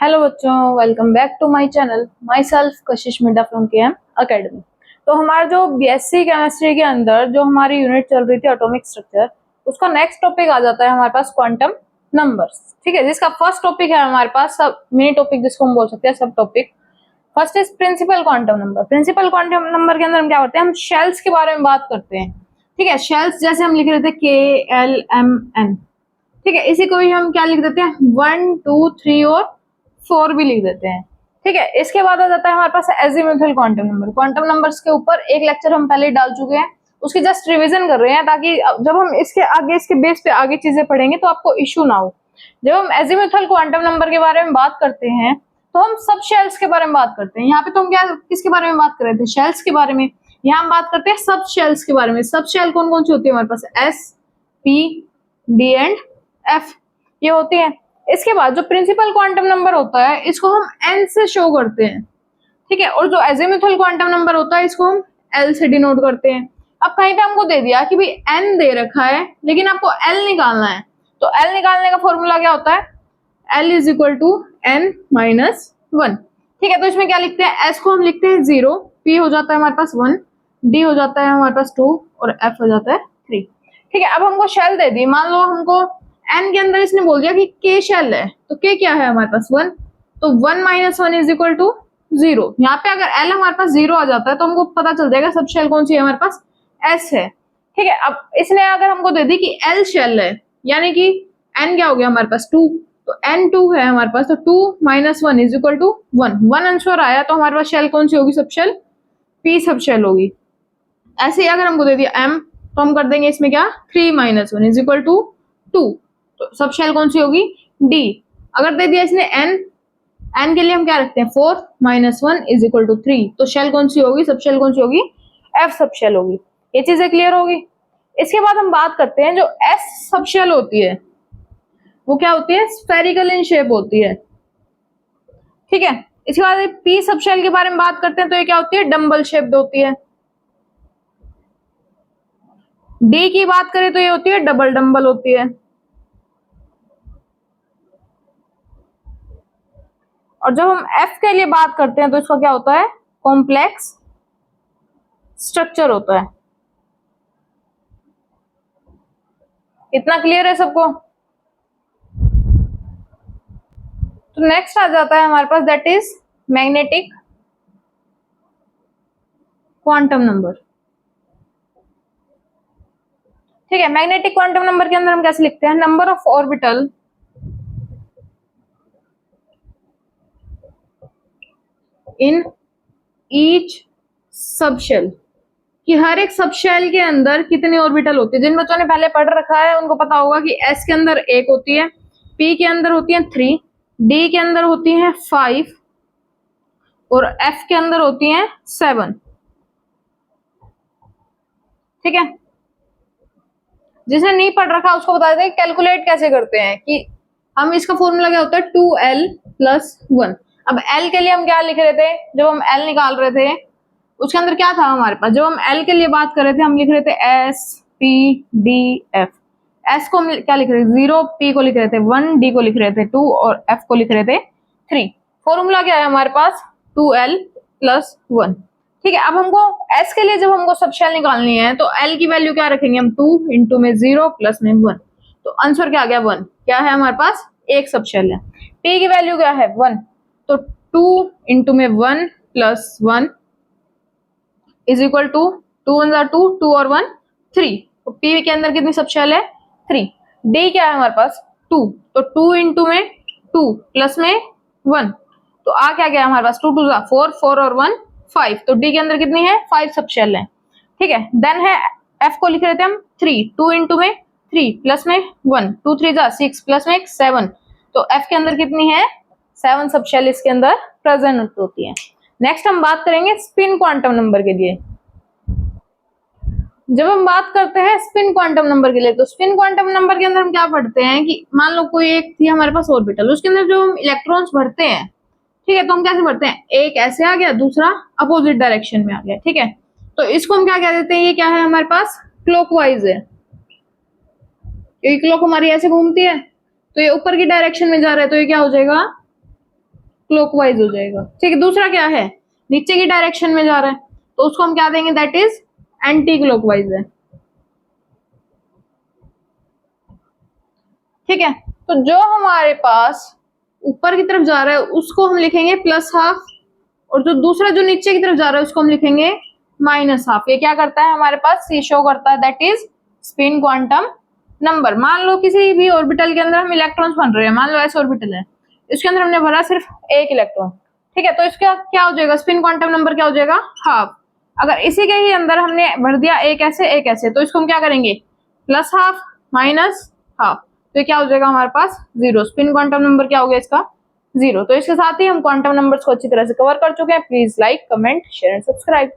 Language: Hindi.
हेलो बच्चों, welcome back to my channel. Myself Kashish Midda from KM academy. तो हमारा जो बीएससी केमिस्ट्री के अंदर जो हमारी यूनिट चल रही थी एटॉमिक स्ट्रक्चर, उसका नेक्स्ट टॉपिक आ जाता है हमारे पास क्वांटम नंबर्स। ठीक है, जिसका फर्स्ट टॉपिक है हमारे पास सब मिनी टॉपिक, जिसको हम बोल सकते हैं सब topic. First is principal quantum number. Principal quantum number के अंदर हम क्या करते हैं, हम शेल्स के बारे में बात करते हैं। ठीक है, शेल्स जैसे हम लिख रहे थे KLMN। ठीक है, इसी को भी हम क्या लिख देते हैं 1 2 3 और 4 भी लिख देते हैं। ठीक है, इसके बाद आ जाता है हमारे पास azimuthal quantum number. Quantum numbers के ऊपर एक लेक्चर हम पहले डाल चुके हैं, उसकी जस्ट रिवीजन कर रहे हैं ताकि जब हम इसके आगे इसके बेस पे आगे चीजें पढ़ेंगे तो आपको इशू ना हो। जब हम एजीमुथल क्वांटम नंबर के बारे में बात करते हैं तो हम सब शेल्स के बारे में बात करते हैं। यहाँ पे तो हम क्या किसके बारे में बात कर रहे थे, शेल्स के बारे में। यहाँ हम बात करते हैं सब शेल्स के बारे में। सब शेल कौन कौन सी होती है हमारे पास, S, P, D and F ये होती है। इसके बाद जो प्रिंसिपल क्वांटम नंबर होता है इसको हम n से शो करते हैं। ठीक है, और जो एजीमुथल क्वांटम नंबर होता है इसको हम l से डिनोट करते हैं। अब कहीं पे हमको दे दिया कि भाई n दे रखा है लेकिन आपको l निकालना है, तो l निकालने का फॉर्मूला क्या होता है, l is equal to n minus 1। ठीक है, तो इसमें क्या लिखते हैं, s को हम लिखते हैं 0, p हो जाता है हमारे पास 1, d हो जाता है हमारे पास 2 और f हो जाता है 3। ठीक है, अब हमको शेल दे दी, मान लो हमको n के अंदर इसने बोल दिया कि k शेल है, तो k क्या है हमारे पास 1, तो 1 माइनस 1 इज इक्वल टू 0। यहाँ पे अगर l हमारे पास 0 आ जाता है तो हमको पता चल जाएगा सब शेल कौन सी है हमारे पास, s है। ठीक है, अब इसने अगर हमको दे दी कि l शेल है, यानी कि n क्या हो गया हमारे पास 2, तो n 2 है हमारे पास, तो 2 minus 1 is equal to 1। 1 answer आया तो हमारे पास शेल कौन सी होगी, सब शेल p सब शेल होगी। ऐसे ही अगर हमको दे दिया m तो हम कर देंगे इसमें क्या, 3 माइनस 1 इज इक्वल टू 2, तो सब शेल कौन सी होगी, D। अगर दे दिया इसने n के लिए हम क्या रखते हैं 4 माइनस 1 इज इक्वल टू 3, तो शेल कौन सी होगी, सब शेल कौन सी होगी, F सब शेल होगी। ये चीजें क्लियर होगी। इसके बाद हम बात करते हैं जो S सब शेल होती है वो क्या होती है, स्फेरिकल इन शेप होती है। ठीक है, इसके बाद P सब शेल के बारे में बात करते हैं तो ये क्या होती है, डम्बल शेप्ड होती है। D की बात करें तो ये होती है डबल डम्बल होती है। और जब हम F के लिए बात करते हैं तो इसका क्या होता है, कॉम्प्लेक्स स्ट्रक्चर होता है। इतना क्लियर है सबको। तो नेक्स्ट आ जाता है हमारे पास, that is magnetic quantum number. ठीक है, मैग्नेटिक क्वांटम नंबर के अंदर हम कैसे लिखते हैं, number of orbital in each subshell, कि हर एक सबशेल के अंदर कितनी ऑर्बिटल होती है। जिन बच्चों ने पहले पढ़ रखा है उनको पता होगा कि S के अंदर 1 होती है, P के अंदर होती है 3, D के अंदर होती है 5 और F के अंदर होती है 7। ठीक है, जिसने नहीं पढ़ रखा उसको बता दें कैलकुलेट कैसे करते हैं, कि हम इसका फॉर्मूला क्या होता है 2l प्लस 1। अब l के लिए हम क्या लिख रहे थे, जब हम l निकाल रहे थे उसके अंदर क्या था हमारे पास, जब हम l के लिए बात कर रहे थे हम लिख रहे थे S P D F। S को हम क्या लिख रहे थे 0, P को लिख रहे थे 1, D को लिख रहे थे 2 और F को लिख रहे थे 3। फॉर्मूला क्या है हमारे पास 2l प्लस 1। ठीक है, अब हमको S के लिए जब हमको सब शेल निकालनी है तो L की वैल्यू क्या रखेंगे हम 2 इंटू में 0 प्लस में 1, तो आंसर क्या आ गया 1। क्या है हमारे पास, एक सब शेल है। P की वैल्यू क्या है 1, तो 2 इंटू में 1 प्लस 1 इज इक्वल टू 2 1 2 2 और 1 3, तो P के अंदर कितनी सब शेल है 3। D क्या है हमारे पास 2, तो 2 इंटू में 2 प्लस में 1, तो आ क्या गया हमारे पास 2 2 4 4 और 1 5, तो D के अंदर कितनी है 5 सब शेल है। ठीक है, देन है F को लिख रहे थे हम 3, 2 इंटू में 3 प्लस में 1 2 3 6 प्लस में 7, तो F के अंदर कितनी है 7 सब शेल इसके अंदर प्रेजेंट होती है। नेक्स्ट हम बात करेंगे स्पिन क्वांटम नंबर के लिए। जब हम बात करते हैं स्पिन क्वांटम नंबर के लिए तो स्पिन क्वांटम नंबर के अंदर हम क्या पढ़ते हैं कि मान लो कोई एक थी हमारे पास ऑर्बिटल, उसके अंदर जो हम इलेक्ट्रॉन्स भरते हैं, ठीक है, तो हम कैसे भरते हैं, एक ऐसे आ गया दूसरा अपोजिट डायरेक्शन में आ गया। ठीक है, तो इसको हम क्या कह देते हैं, ये क्या है हमारे पास क्लॉकवाइज है, क्योंकि क्लॉक हमारी ऐसे घूमती है तो ये ऊपर की डायरेक्शन में जा रहा है तो ये क्या हो जाएगा क्लॉकवाइज हो जाएगा। ठीक है, दूसरा क्या है, नीचे की डायरेक्शन में जा रहा है तो उसको हम क्या देंगे, दैट इज एंटी क्लॉकवाइज है। ठीक है, तो जो हमारे पास ऊपर की तरफ जा रहा है उसको हम लिखेंगे प्लस हाफ, और जो दूसरा जो नीचे की तरफ जा रहा है उसको हम लिखेंगे माइनस हाफ। ये क्या करता है हमारे पास, सी शो करता है that is spin quantum number. मान लो किसी भी ऑर्बिटल के अंदर हम इलेक्ट्रॉन्स बन रहे हैं, मान लो ऐसे ऑर्बिटल है, इसके अंदर हमने भरा सिर्फ एक इलेक्ट्रॉन। ठीक है, तो इसका क्या हो जाएगा, स्पिन क्वांटम नंबर क्या हो जाएगा, हाफ। अगर इसी के ही अंदर हमने भर दिया एक ऐसे, तो इसको हम क्या करेंगे, प्लस हाफ माइनस हाफ, तो ये क्या हो जाएगा हमारे पास, जीरो। स्पिन क्वांटम नंबर क्या हो गया इसका, जीरो। तो इसके साथ ही हम क्वांटम नंबर्स को अच्छी तरह से कवर कर चुके हैं। Please like, comment, share and subscribe.